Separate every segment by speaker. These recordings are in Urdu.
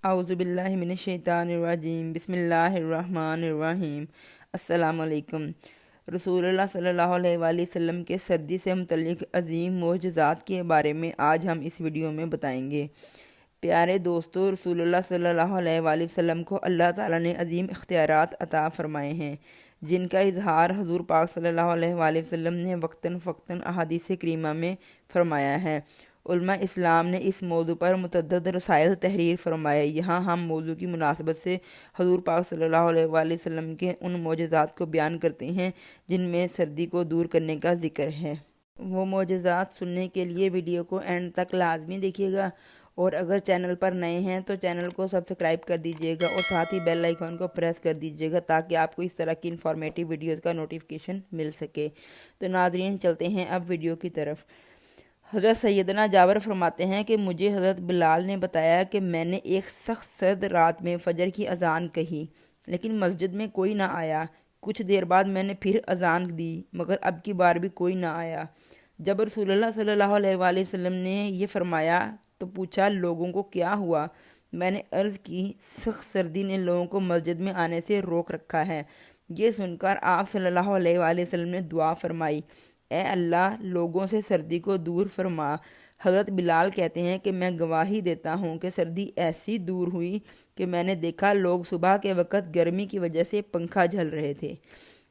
Speaker 1: اعوذ باللہ من الشیطان الرجیم، بسم اللہ الرحمن الرحیم۔ السلام علیکم۔ رسول اللہ صلی اللہ علیہ وآلہ وسلم کے سردی سے متعلق عظیم معجزات کے بارے میں آج ہم اس ویڈیو میں بتائیں گے۔ پیارے دوستو، رسول اللہ صلی اللہ علیہ وآلہ وسلم کو اللہ تعالیٰ نے عظیم اختیارات عطا فرمائے ہیں، جن کا اظہار حضور پاک صلی اللہ علیہ وآلہ وسلم نے وقتاً فوقتاً احادیث کریمہ میں فرمایا ہے۔ علماء اسلام نے اس موضوع پر متعدد رسائل تحریر فرمائے۔ یہاں ہم موضوع کی مناسبت سے حضور پاک صلی اللہ علیہ وآلہ وسلم کے ان معجزات کو بیان کرتے ہیں جن میں سردی کو دور کرنے کا ذکر ہے۔ وہ معجزات سننے کے لیے ویڈیو کو اینڈ تک لازمی دیکھیے گا، اور اگر چینل پر نئے ہیں تو چینل کو سبسکرائب کر دیجیے گا اور ساتھ ہی بیل آئیکن کو پریس کر دیجیے گا تاکہ آپ کو اس طرح کی انفارمیٹیو ویڈیوز کا نوٹیفیکیشن مل سکے۔ تو ناظرین، چلتے ہیں اب ویڈیو کی طرف۔ حضرت سیدنا جابر فرماتے ہیں کہ مجھے حضرت بلال نے بتایا کہ میں نے ایک سخت سرد رات میں فجر کی اذان کہی، لیکن مسجد میں کوئی نہ آیا۔ کچھ دیر بعد میں نے پھر اذان دی، مگر اب کی بار بھی کوئی نہ آیا۔ جب رسول اللہ صلی اللہ علیہ وآلہ وسلم نے یہ فرمایا تو پوچھا، لوگوں کو کیا ہوا؟ میں نے عرض کی، سخت سردی نے لوگوں کو مسجد میں آنے سے روک رکھا ہے۔ یہ سن کر آپ صلی اللہ علیہ وآلہ وسلم نے دعا فرمائی، اے اللہ، لوگوں سے سردی کو دور فرما۔ حضرت بلال کہتے ہیں کہ میں گواہی دیتا ہوں کہ سردی ایسی دور ہوئی کہ میں نے دیکھا لوگ صبح کے وقت گرمی کی وجہ سے پنکھا جھل رہے تھے۔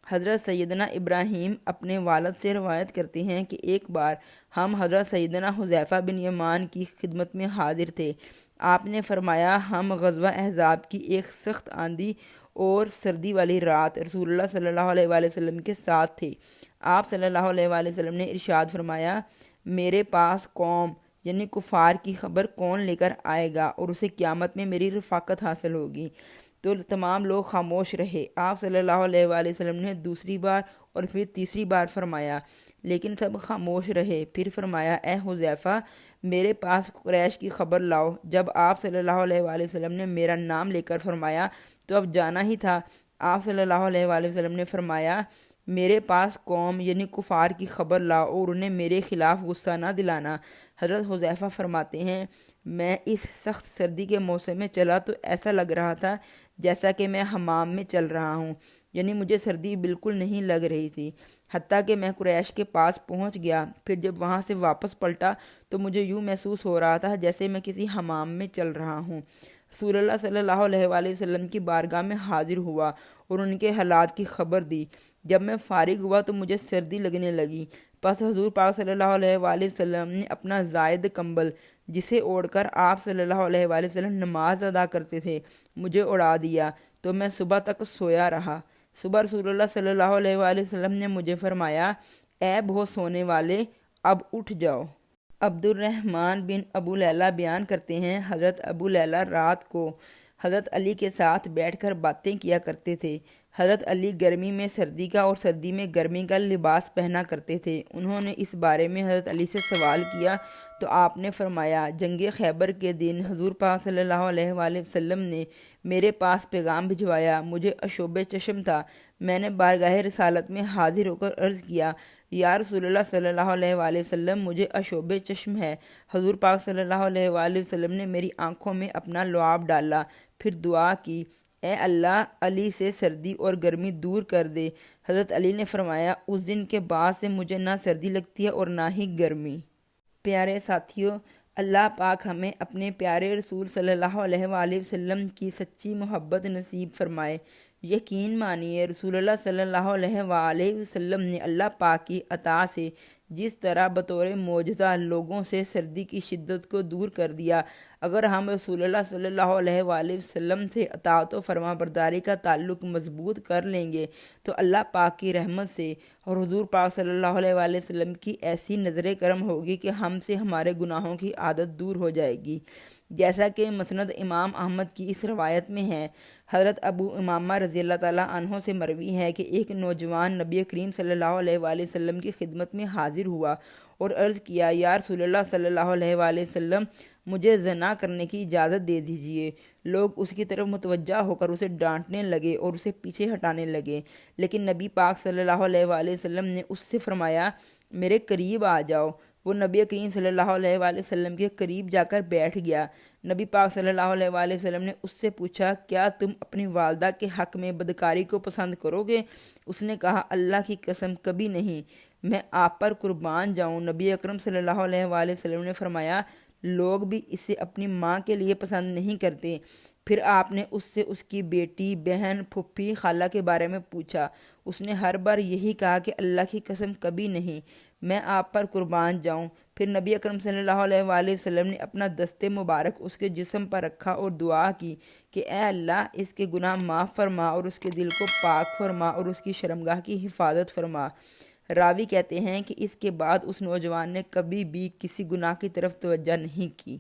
Speaker 1: حضرت سیدنا ابراہیم اپنے والد سے روایت کرتے ہیں کہ ایک بار ہم حضرت سیدنا حذیفہ بن یمان کی خدمت میں حاضر تھے۔ آپ نے فرمایا، ہم غزوہ احزاب کی ایک سخت آندھی اور سردی والی رات رسول اللہ صلی اللہ علیہ وآلہ وسلم کے ساتھ تھے۔ آپ صلی اللہ علیہ وآلہ وسلم نے ارشاد فرمایا، میرے پاس قوم یعنی کفار کی خبر کون لے کر آئے گا اور اسے قیامت میں میری رفاقت حاصل ہوگی؟ تو تمام لوگ خاموش رہے۔ آپ صلی اللہ علیہ وآلہ وسلم نے دوسری بار اور پھر تیسری بار فرمایا، لیکن سب خاموش رہے۔ پھر فرمایا، اے حذیفہ، میرے پاس قریش کی خبر لاؤ۔ جب آپ صلی اللہ علیہ وآلہ وسلم نے میرا نام لے کر فرمایا تو اب جانا ہی تھا۔ آپ صلی اللہ علیہ وآلہ وسلم نے فرمایا، میرے پاس قوم یعنی کفار کی خبر لاؤ اور انہیں میرے خلاف غصہ نہ دلانا۔ حضرت حذیفہ فرماتے ہیں، میں اس سخت سردی کے موسم میں چلا تو ایسا لگ رہا تھا جیسا کہ میں حمام میں چل رہا ہوں، یعنی مجھے سردی بالکل نہیں لگ رہی تھی، حتیٰ کہ میں قریش کے پاس پہنچ گیا۔ پھر جب وہاں سے واپس پلٹا تو مجھے یوں محسوس ہو رہا تھا جیسے میں کسی حمام میں چل رہا ہوں۔ رسول اللہ صلی اللہ علیہ وآلہ وسلم کی بارگاہ میں حاضر ہوا اور ان کے حالات کی خبر دی۔ جب میں فارغ ہوا تو مجھے سردی لگنے لگی، پس حضور پاک صلی اللہ علیہ وآلہ وسلم نے اپنا زائد کمبل جسے اوڑھ کر آپ صلی اللہ علیہ وآلہ وسلم نماز ادا کرتے تھے مجھے اڑا دیا، تو میں صبح تک سویا رہا۔ صبح رسول اللہ صلی اللہ علیہ وآلہ وسلم نے مجھے فرمایا، اے بہت سونے والے، اب اٹھ جاؤ۔ عبد الرحمن بن ابو لیلہ بیان کرتے ہیں، حضرت ابو لیلہ رات کو حضرت علی کے ساتھ بیٹھ کر باتیں کیا کرتے تھے۔ حضرت علی گرمی میں سردی کا اور سردی میں گرمی کا لباس پہنا کرتے تھے۔ انہوں نے اس بارے میں حضرت علی سے سوال کیا تو آپ نے فرمایا، جنگ خیبر کے دن حضور پاک صلی اللہ علیہ وآلہ وسلم نے میرے پاس پیغام بھجوایا، مجھے عشوب چشم تھا۔ میں نے بارگاہ رسالت میں حاضر ہو کر عرض کیا، یا رسول اللہ صلی اللہ علیہ وآلہ وسلم، مجھے عشوب چشم ہے۔ حضور پاک صلی اللہ علیہ وآلہ وسلم نے میری آنکھوں میں اپنا لعاب ڈالا، پھر دعا کی، اے اللہ، علی سے سردی اور گرمی دور کر دے۔ حضرت علی نے فرمایا، اس دن کے بعد سے مجھے نہ سردی لگتی ہے اور نہ ہی گرمی۔ پیارے ساتھیوں، اللہ پاک ہمیں اپنے پیارے رسول صلی اللہ علیہ وآلہ وسلم کی سچی محبت نصیب فرمائے۔ یقین مانیے، رسول اللہ صلی اللہ علیہ وآلہ وسلم نے اللہ پاک کی عطا سے جس طرح بطور معجزہ لوگوں سے سردی کی شدت کو دور کر دیا، اگر ہم رسول اللہ صلی اللہ علیہ وآلہ وسلم سے اطاعت و فرما برداری کا تعلق مضبوط کر لیں گے تو اللہ پاک کی رحمت سے اور حضور پاک صلی اللہ علیہ وآلہ وسلم کی ایسی نظر کرم ہوگی کہ ہم سے ہمارے گناہوں کی عادت دور ہو جائے گی۔ جیسا کہ مسند امام احمد کی اس روایت میں ہے، حضرت ابو امامہ رضی اللہ تعالیٰ عنہ سے مروی ہے کہ ایک نوجوان نبی کریم صلی اللہ علیہ وآلہ وسلم کی خدمت میں حاضر ہوا اور عرض کیا، یا رسول اللہ صلی اللہ علیہ وآلہ وسلم، مجھے زنا کرنے کی اجازت دے دیجیے۔ لوگ اس کی طرف متوجہ ہو کر اسے ڈانٹنے لگے اور اسے پیچھے ہٹانے لگے، لیکن نبی پاک صلی اللہ علیہ وآلہ وسلم نے اس سے فرمایا، میرے قریب آ جاؤ۔ وہ نبی کریم صلی اللہ علیہ وآلہ وسلم کے قریب جا کر بیٹھ گیا۔ نبی پاک صلی اللہ علیہ وآلہ وسلم نے اس سے پوچھا کیا تم اپنی والدہ کے حق میں بدکاری کو پسند کرو گے؟ اس نے کہا اللہ کی قسم کبھی نہیں، میں آپ پر قربان جاؤں۔ نبی اکرم صلی اللہ علیہ وآلہ وسلم نے فرمایا لوگ بھی اسے اپنی ماں کے لیے پسند نہیں کرتے۔ پھر آپ نے اس سے اس کی بیٹی، بہن، پھپھی، خالہ کے بارے میں پوچھا۔ اس نے ہر بار یہی کہا کہ اللہ کی قسم کبھی نہیں، میں آپ پر قربان جاؤں۔ پھر نبی اکرم صلی اللہ علیہ وآلہ وسلم نے اپنا دست مبارک اس کے جسم پر رکھا اور دعا کی کہ اے اللہ اس کے گناہ معاف فرما اور اس کے دل کو پاک فرما اور اس کی شرمگاہ کی حفاظت فرما۔ راوی کہتے ہیں کہ اس کے بعد اس نوجوان نے کبھی بھی کسی گناہ کی طرف توجہ نہیں کی۔